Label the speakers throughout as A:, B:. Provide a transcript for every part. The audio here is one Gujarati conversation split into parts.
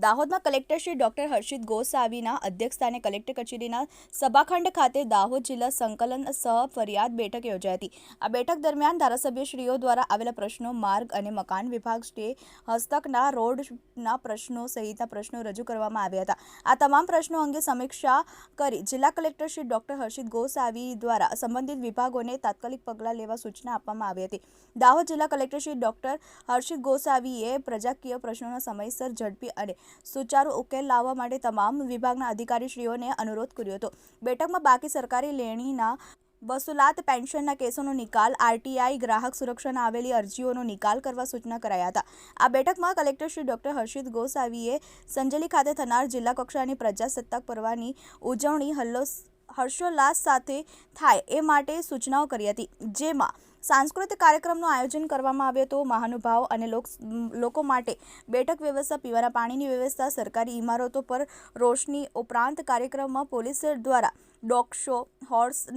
A: દાહોદમાં કલેક્ટર શ્રી ડોક્ટર હર્ષિત ગોસાવીના અધ્યક્ષસ્થાને કલેક્ટર કચેરીના સભાખંડ ખાતે દાહોદ જિલ્લા સંકલન સહ ફરિયાદ બેઠક યોજાઈ હતી। આ બેઠક દરમિયાન ધારાસભ્યશ્રીઓ દ્વારા આવેલા પ્રશ્નો, માર્ગ અને મકાન વિભાગ સ્ટે હસ્તકના રોડના પ્રશ્નો સહિતના પ્રશ્નો રજૂ કરવામાં આવ્યા હતા। આ તમામ પ્રશ્નો અંગે સમીક્ષા કરી જિલ્લા કલેક્ટર શ્રી ડોક્ટર હર્ષિત ગોસાવી દ્વારા સંબંધિત વિભાગોને તાત્કાલિક પગલાં લેવા સૂચના આપવામાં આવી હતી। દાહોદ જિલ્લા કલેક્ટર શ્રી ડોક્ટર હર્ષિત ગોસાવીએ પ્રજાકીય પ્રશ્નોના સમયસર, ઝડપી અને સુચારુ ઉકેલ લાવવા માટે તમામ વિભાગના અધિકારીશ્રીઓને અનુરોધ કર્યો હતો। બેઠકમાં બાકી સરકારી લેણીના વસૂલાત, પેન્શનના કેસોનો નિકાલ, આરટીઆઈ, ગ્રાહક સુરક્ષાના આવેલી અરજીઓનો નિકાલ કરવા સૂચના કરાયા હતા। આ બેઠકમાં કલેક્ટર શ્રી ડોક્ટર હર્ષિત ગોસાવીએ સંજેલી ખાતે થનાર જિલ્લા કક્ષાની પ્રજાસત્તાક પર્વની ઉજવણી હર્ષોલ્લાસ સાથે થાય એ માટે સૂચનાઓ કરી હતી, જેમાં સાંસ્કૃતિક કાર્યક્રમનું આયોજન કરવામાં આવ્યું હતું। મહાનુભાવો અને લોકો માટે બેઠક વ્યવસ્થા, પીવાના પાણીની વ્યવસ્થા, સરકારી ઇમારતો પર રોશની ઉપરાંત કાર્યક્રમમાં પોલીસ દ્વારા ડોગ શો, હોર્સ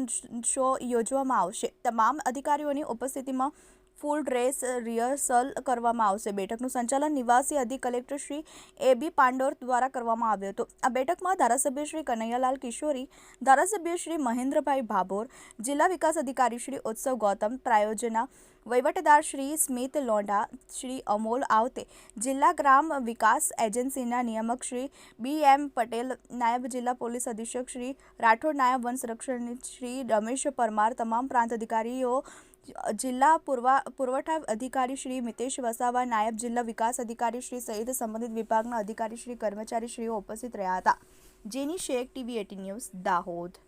A: શો યોજવામાં આવશે। તમામ અધિકારીઓની ઉપસ્થિતિમાં ફૂલ ડ્રેસ રિહર્સલ કરવામાં આવશે। બેઠકનું સંચાલન નિવાસી અધિક કલેક્ટર શ્રી એ.બી. પાંડોર દ્વારા કરવામાં આવ્યું હતું। આ બેઠકમાં ધારાસભ્ય શ્રી કનૈયાલાલ કિશોરી, ધારાસભ્ય શ્રી મહેન્દ્રભાઈ ભાભોર, જિલ્લા વિકાસ અધિકારી શ્રી ઉત્સવ ગૌતમ, પ્રાયોજના વહીવટદાર શ્રી સ્મિત લોઢા, શ્રી અમોલ આવતે, જિલ્લા ગ્રામ વિકાસ એજન્સીના નિયામક શ્રી બી.એમ. પટેલ, નાયબ જિલ્લા પોલીસ અધિક્ષક શ્રી રાઠોડ, નાયબ વન સંરક્ષણ શ્રી રમેશ પરમાર, તમામ પ્રાંત અધિકારીઓ, જિલ્લા પુરવઠા અધિકારી શ્રી મિતેશ વસાવા, નાયબ જિલ્લા વિકાસ અધિકારી શ્રી સહિત સંબંધિત વિભાગના અધિકારી શ્રી, કર્મચારીશ્રીઓ ઉપસ્થિત રહ્યા હતા। જેની શેખ, TV 18 ન્યૂઝ, દાહોદ।